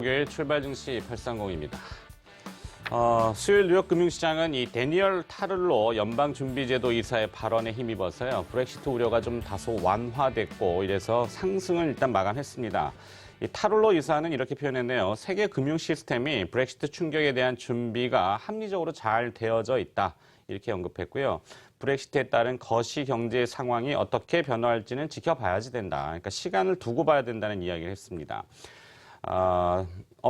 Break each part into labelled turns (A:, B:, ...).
A: 목요일 출발 증시 830입니다. 수요일 뉴욕 금융시장은 이 데니얼 타를로 연방준비제도 이사의 발언에 힘입어서요. 브렉시트 우려가 좀 다소 완화됐고 이래서 상승을 일단 마감했습니다. 이 타를로 이사는 이렇게 표현했네요. 세계 금융 시스템이 브렉시트 충격에 대한 준비가 합리적으로 잘 되어져 있다. 이렇게 언급했고요. 브렉시트에 따른 거시 경제 상황이 어떻게 변화할지는 지켜봐야지 된다. 그러니까 시간을 두고 봐야 된다는 이야기를 했습니다.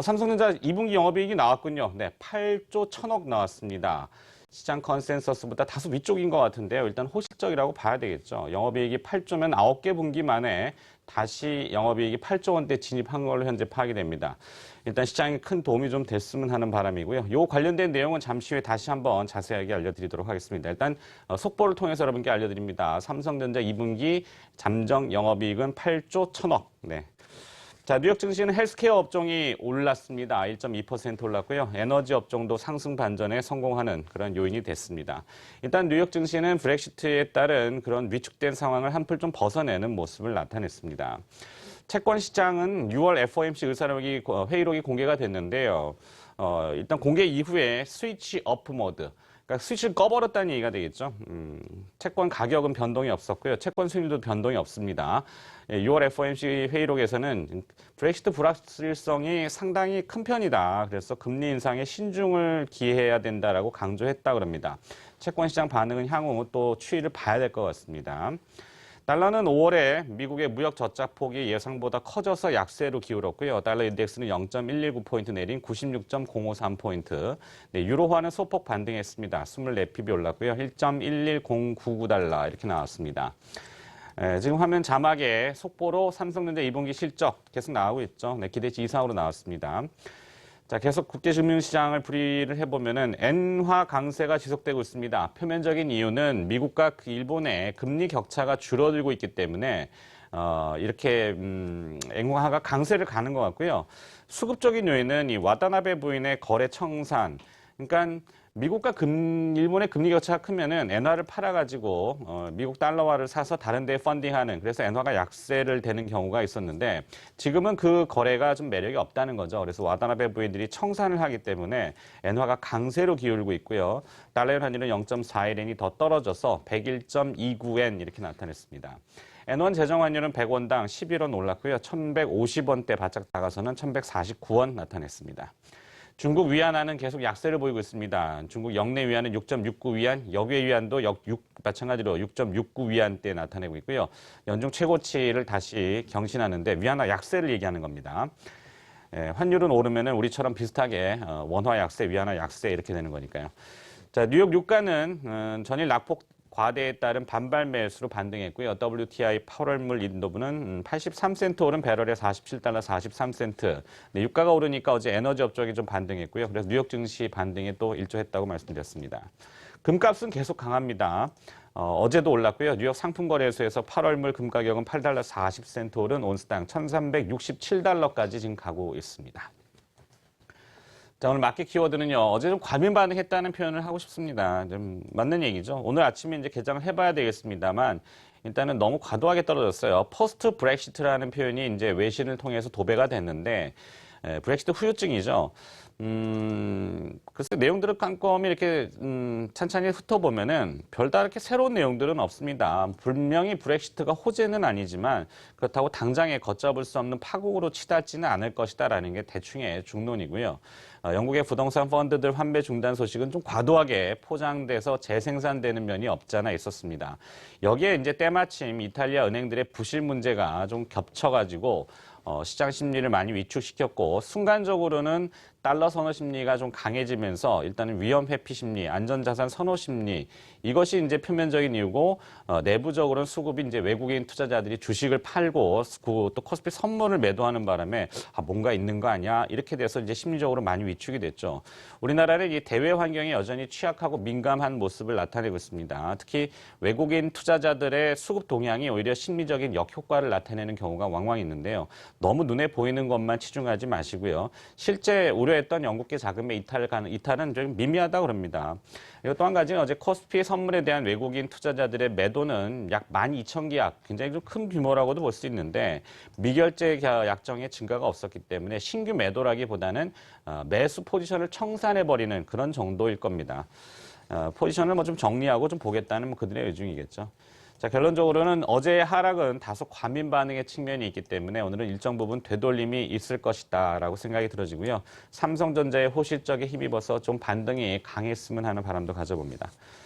A: 삼성전자 2분기 영업이익이 나왔군요. 네, 8조 1천억 나왔습니다. 시장 컨센서스보다 다소 위쪽인 것 같은데요. 일단 호실적이라고 봐야 되겠죠. 영업이익이 8조면 9개 분기 만에 다시 영업이익이 8조 원대 진입한 걸로 현재 파악이 됩니다. 일단 시장에 큰 도움이 좀 됐으면 하는 바람이고요. 요 관련된 내용은 잠시 후에 다시 한번 자세하게 알려드리도록 하겠습니다. 일단 속보를 통해서 여러분께 알려드립니다. 삼성전자 2분기 잠정 영업이익은 8조 1천억. 네. 자, 뉴욕 증시는 헬스케어 업종이 올랐습니다. 1.2% 올랐고요. 에너지 업종도 상승 반전에 성공하는 그런 요인이 됐습니다. 일단 뉴욕 증시는 브렉시트에 따른 그런 위축된 상황을 한풀 좀 벗어내는 모습을 나타냈습니다. 채권 시장은 6월 FOMC 회의록이 공개가 됐는데요. 일단 공개 이후에 스위치 업 모드. 그러니까 스위치를 꺼버렸다는 얘기가 되겠죠. 채권 가격은 변동이 없었고요. 채권 수익률도 변동이 없습니다. 6월 FOMC 회의록에서는 브렉시트 불확실성이 상당히 큰 편이다. 그래서 금리 인상에 신중을 기해야 된다라고 강조했다 그럽니다. 채권 시장 반응은 향후 또 추이를 봐야 될 것 같습니다. 달러는 5월에 미국의 무역 적자 폭이 예상보다 커져서 약세로 기울었고요. 달러 인덱스는 0.119포인트 내린 96.053포인트. 네, 유로화는 소폭 반등했습니다. 24핍이 올랐고요. 1.11099달러 이렇게 나왔습니다. 지금 화면 자막에 속보로 삼성전자 2분기 실적 계속 나오고 있죠. 네, 기대치 이상으로 나왔습니다. 자, 계속 국제금융시장을 풀이를 해보면은 엔화 강세가 지속되고 있습니다. 표면적인 이유는 미국과 일본의 금리 격차가 줄어들고 있기 때문에 이렇게 엔화가 강세를 가는 것 같고요. 수급적인 요인은 이 와타나베 부인의 거래 청산. 그러니까 미국과 일본의 금리 격차가 크면은 엔화를 팔아가지고 미국 달러화를 사서 다른 데 펀딩하는, 그래서 엔화가 약세를 되는 경우가 있었는데 지금은 그 거래가 좀 매력이 없다는 거죠. 그래서 와타나베 부인들이 청산을 하기 때문에 엔화가 강세로 기울고 있고요. 달러의 환율은 0.41엔이 더 떨어져서 101.29엔 이렇게 나타냈습니다. N1 재정 환율은 100원당 11원 올랐고요. 1150원대 바짝 다가서는 1149원 나타냈습니다. 중국 위안화는 계속 약세를 보이고 있습니다. 중국 영내 위안은 6.69위안, 역외 위안도 마찬가지로 6.69위안대에 나타내고 있고요. 연중 최고치를 다시 경신하는데 위안화 약세를 얘기하는 겁니다. 환율은 오르면은 우리처럼 비슷하게 원화 약세, 위안화 약세 이렇게 되는 거니까요. 자, 뉴욕 유가는 전일 낙폭 과대에 따른 반발 매수로 반등했고요. WTI 8월물 인도부는 83센트 오른 배럴에 47달러 43센트. 네, 유가가 오르니까 어제 에너지 업종이 좀 반등했고요. 그래서 뉴욕 증시 반등에 또 일조했다고 말씀드렸습니다. 금값은 계속 강합니다. 어제도 올랐고요. 뉴욕 상품거래소에서 8월물 금 가격은 8달러 40센트 오른 온스당 1367달러까지 지금 가고 있습니다. 자, 오늘 마켓 키워드는요. 어제 좀 과민 반응했다는 표현을 하고 싶습니다. 좀 맞는 얘기죠. 오늘 아침에 이제 개장을 해봐야 되겠습니다만 일단은 너무 과도하게 떨어졌어요. 포스트 브렉시트라는 표현이 이제 외신을 통해서 도배가 됐는데 브렉시트 후유증이죠. 글쎄 내용들을 깜꼼히 이렇게 찬찬히 훑어보면은 별다르게 새로운 내용들은 없습니다. 분명히 브렉시트가 호재는 아니지만 그렇다고 당장에 걷잡을 수 없는 파국으로 치닫지는 않을 것이다라는 게 대충의 중론이고요. 영국의 부동산 펀드들 환배 중단 소식은 좀 과도하게 포장돼서 재생산되는 면이 없잖아 있었습니다. 여기에 이제 때마침 이탈리아 은행들의 부실 문제가 좀 겹쳐가지고 시장 심리를 많이 위축시켰고 순간적으로는 달러 선호 심리가 좀 강해지면서 일단은 위험 회피 심리, 안전자산 선호 심리 이것이 이제 표면적인 이유고 내부적으로는 수급이 이제 외국인 투자자들이 주식을 팔고 또 코스피 선물을 매도하는 바람에 뭔가 있는 거 아니야 이렇게 돼서 이제 심리적으로 많이 위축이 됐죠. 우리나라는 이 대외 환경이 여전히 취약하고 민감한 모습을 나타내고 있습니다. 특히 외국인 투자자들의 수급 동향이 오히려 심리적인 역효과를 나타내는 경우가 왕왕 있는데요. 너무 눈에 보이는 것만 치중하지 마시고요. 실제 우리 우려했던 영국계 자금의 이탈은 좀 미미하다고 그럽니다. 그리고 또 한 가지는 어제 코스피 선물에 대한 외국인 투자자들의 매도는 약 12,000계약, 굉장히 좀 큰 규모라고도 볼 수 있는데 미결제 약정의 증가가 없었기 때문에 신규 매도라기보다는 매수 포지션을 청산해버리는 그런 정도일 겁니다. 포지션을 뭐 좀 정리하고 좀 보겠다는 그들의 의중이겠죠. 자, 결론적으로는 어제의 하락은 다소 과민 반응의 측면이 있기 때문에 오늘은 일정 부분 되돌림이 있을 것이다라고 생각이 들어지고요. 삼성전자의 호실적에 힘입어서 좀 반등이 강했으면 하는 바람도 가져봅니다.